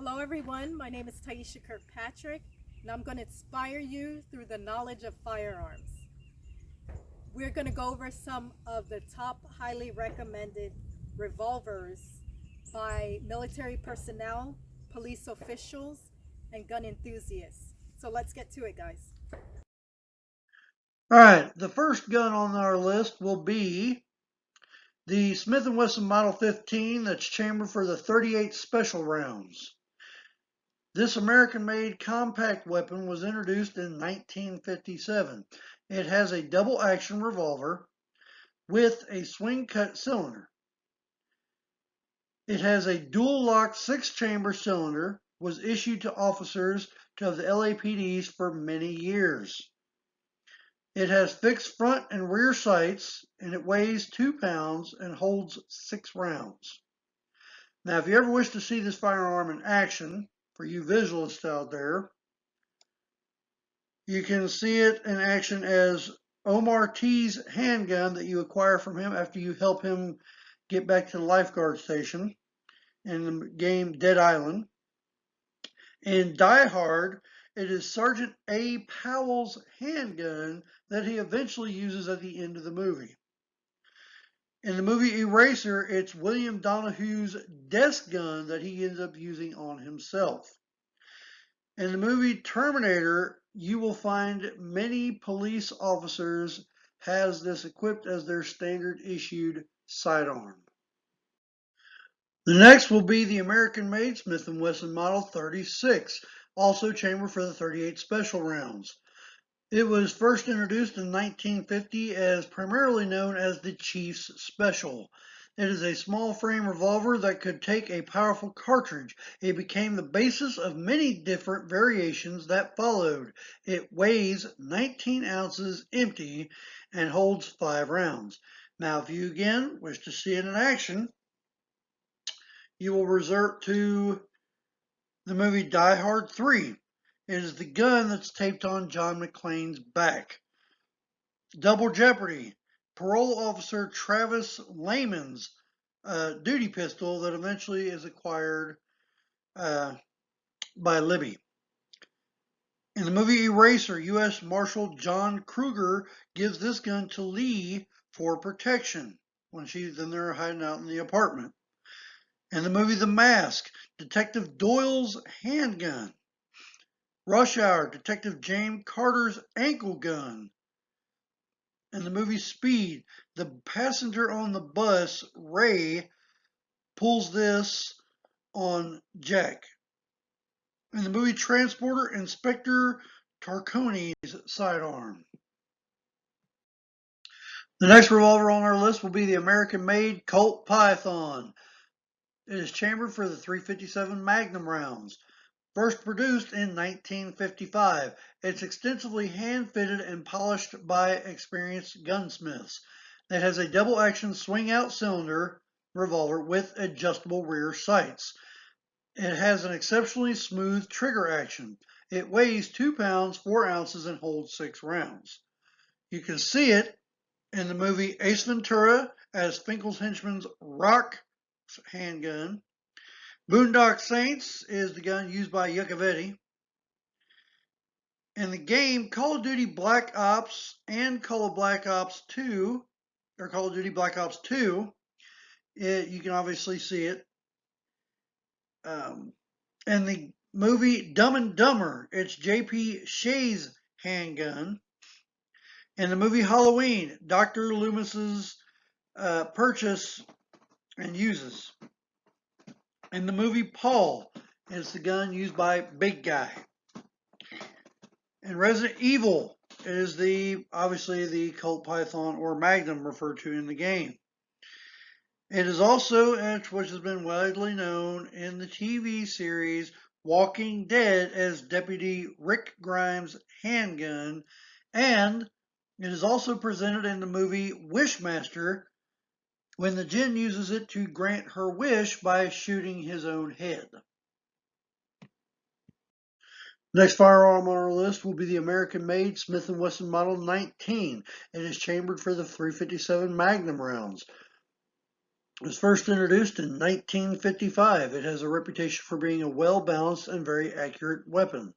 Hello, everyone. My name is Taisha Kirkpatrick, and I'm going to inspire you through the knowledge of firearms. We're going to go over some of the top highly recommended revolvers by military personnel, police officials, and gun enthusiasts. So let's get to it, guys. All right, the first gun on our list will be the Smith & Wesson Model 15 that's chambered for the 38 special rounds. This American-made compact weapon was introduced in 1957. It has a double-action revolver with a swing-cut cylinder. It has a dual-lock 6-chamber cylinder, was issued to officers of the LAPDs for many years. It has fixed front and rear sights, and it weighs 2 pounds and holds 6 rounds. Now, if you ever wish to see this firearm in action, for you visualists out there, you can see it in action as Omar T's handgun that you acquire from him after you help him get back to the lifeguard station in the game Dead Island. In Die Hard, it is Sergeant A. Powell's handgun that he eventually uses at the end of the movie. In the movie Eraser, it's William Donahue's desk gun that he ends up using on himself. In the movie Terminator, you will find many police officers has this equipped as their standard issued sidearm. The next will be the American-made Smith & Wesson Model 36, also chambered for the 38 special rounds. It was first introduced in 1950 as primarily known as the Chief's Special. It is a small frame revolver that could take a powerful cartridge. It became the basis of many different variations that followed. It weighs 19 ounces empty and holds 5 rounds. Now, if you again wish to see it in action, you will resort to the movie Die Hard 3. It is the gun that's taped on John McClane's back. Double Jeopardy. Parole officer Travis Lehman's duty pistol that eventually is acquired by Libby. In the movie Eraser, U.S. Marshal John Kruger gives this gun to Lee for protection when she's in there hiding out in the apartment. In the movie The Mask, Detective Doyle's handgun. Rush Hour, Detective James Carter's ankle gun. In the movie Speed, the passenger on the bus, Ray, pulls this on Jack. In the movie Transporter, Inspector Tarcone's sidearm. The next revolver on our list will be the American-made Colt Python. It is chambered for the .357 Magnum rounds. First produced in 1955, it's extensively hand-fitted and polished by experienced gunsmiths. It has a double-action swing-out cylinder revolver with adjustable rear sights. It has an exceptionally smooth trigger action. It weighs 2 pounds, 4 ounces, and holds 6 rounds. You can see it in the movie Ace Ventura as Finkel's henchman's Rock handgun. Boondock Saints is the gun used by Yuccavetti. In the game Call of Duty Black Ops and Call of Black Ops 2, or Call of Duty Black Ops 2, you can obviously see it. In the movie Dumb and Dumber, it's J.P. Shea's handgun. In the movie Halloween, Dr. Loomis's purchase and uses. In the movie Paul, it's the gun used by Big Guy. In Resident Evil, it is obviously the Colt Python or Magnum referred to in the game. It is also, which has been widely known in the TV series Walking Dead, as Deputy Rick Grimes' handgun, and it is also presented in the movie Wishmaster when the Djinn uses it to grant her wish by shooting his own head. Next firearm on our list will be the American-made Smith & Wesson Model 19. It is chambered for the .357 Magnum rounds. It was first introduced in 1955. It has a reputation for being a well-balanced and very accurate weapon.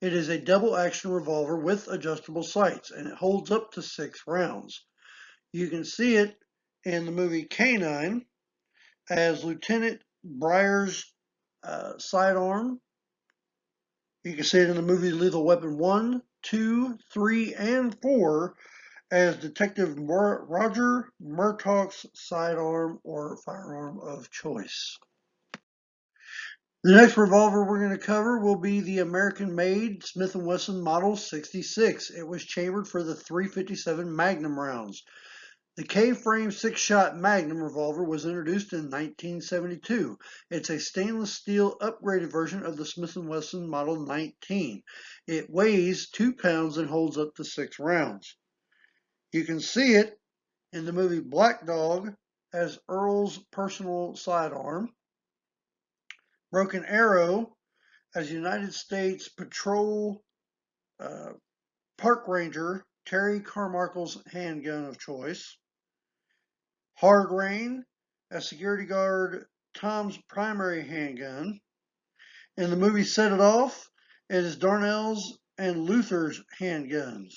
It is a double-action revolver with adjustable sights, and it holds up to 6 rounds. You can see it in the movie Canine as Lieutenant Breyer's sidearm. You can see it in the movie Lethal Weapon 1, 2, 3, and 4 as Detective Roger Murtaugh's sidearm or firearm of choice. The next revolver we're going to cover will be the American-made Smith & Wesson Model 66. It was chambered for the .357 Magnum rounds. The K-frame 6-shot Magnum revolver was introduced in 1972. It's a stainless steel upgraded version of the Smith & Wesson Model 19. It weighs 2 pounds and holds up to 6 rounds. You can see it in the movie Black Dog as Earl's personal sidearm. Broken Arrow as United States Patrol Park Ranger Terry Carmichael's handgun of choice. Hard Rain as security guard Tom's primary handgun. In the movie Set It Off, it is Darnell's and Luther's handguns.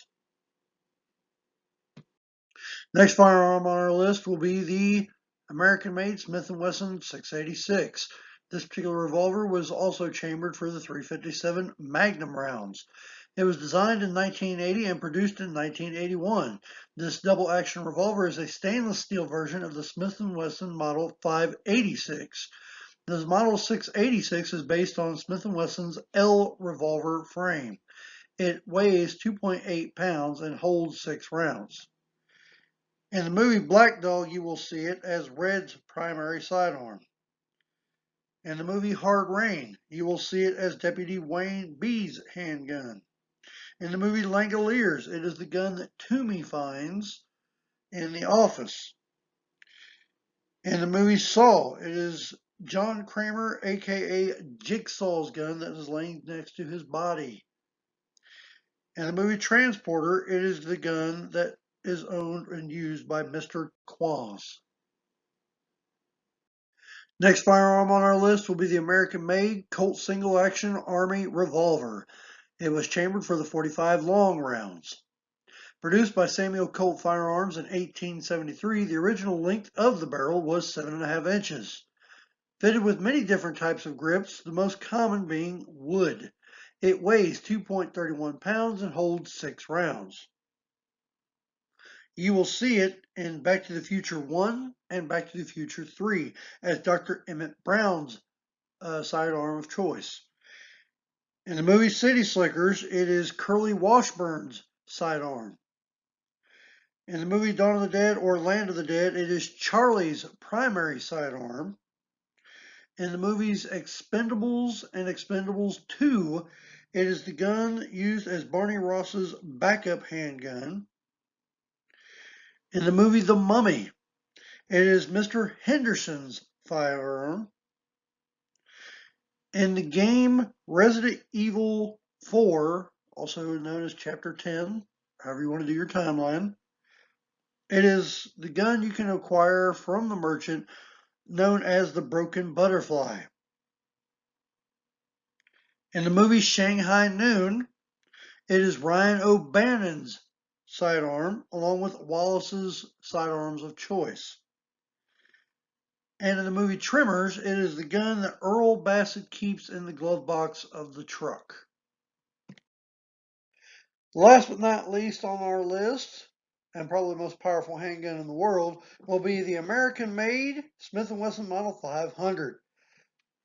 Next firearm on our list will be the American-made Smith & Wesson 686. This particular revolver was also chambered for the .357 Magnum rounds. It was designed in 1980 and produced in 1981. This double-action revolver is a stainless steel version of the Smith & Wesson Model 586. This Model 686 is based on Smith & Wesson's L revolver frame. It weighs 2.8 pounds and holds 6 rounds. In the movie Black Dog, you will see it as Red's primary sidearm. In the movie Hard Rain, you will see it as Deputy Wayne B's handgun. In the movie Langoliers, it is the gun that Toomey finds in the office. In the movie Saw, it is John Kramer, aka Jigsaw's gun that is laying next to his body. In the movie Transporter, it is the gun that is owned and used by Mr. Quaz. Next firearm on our list will be the American-made Colt Single Action Army Revolver. It was chambered for the .45 long rounds. Produced by Samuel Colt Firearms in 1873, the original length of the barrel was 7.5 inches. Fitted with many different types of grips, the most common being wood. It weighs 2.31 pounds and holds 6 rounds. You will see it in Back to the Future 1 and Back to the Future 3 as Dr. Emmett Brown's sidearm of choice. In the movie City Slickers, it is Curly Washburn's sidearm. In the movie Dawn of the Dead or Land of the Dead, it is Charlie's primary sidearm. In the movies Expendables and Expendables 2, it is the gun used as Barney Ross's backup handgun. In the movie The Mummy, it is Mr. Henderson's firearm. In the game Resident Evil 4, also known as Chapter 10, however you want to do your timeline, it is the gun you can acquire from the merchant known as the Broken Butterfly. In the movie Shanghai Noon, it is Ryan O'Bannon's sidearm, along with Wallace's sidearms of choice. And in the movie Tremors, it is the gun that Earl Bassett keeps in the glove box of the truck. Last but not least on our list, and probably the most powerful handgun in the world, will be the American-made Smith & Wesson Model 500.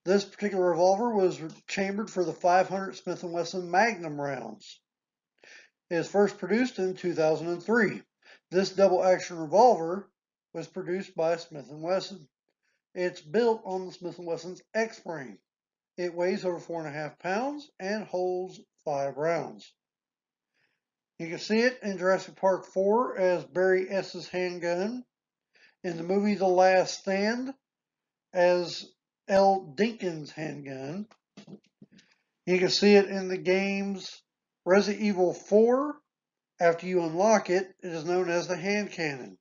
This particular revolver was chambered for the .500 Smith & Wesson Magnum rounds. It was first produced in 2003. This double-action revolver was produced by Smith & Wesson. It's built on the Smith & Wesson's X-frame. It weighs over 4.5 pounds and holds 5 rounds. You can see it in Jurassic Park 4 as Barry S.'s handgun. In the movie The Last Stand as L. Dinkins' handgun. You can see it in the games Resident Evil 4. After you unlock it, it is known as the hand cannon.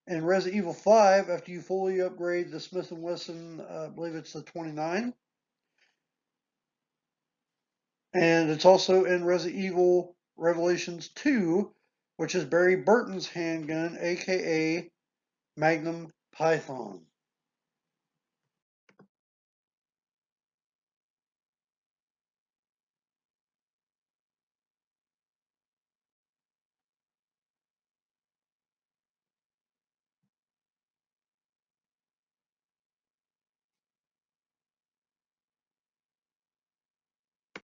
In Resident Evil 5, after you fully upgrade the Smith & Wesson, I believe it's the 29. And it's also in Resident Evil Revelations 2, which is Barry Burton's handgun, aka Magnum Python.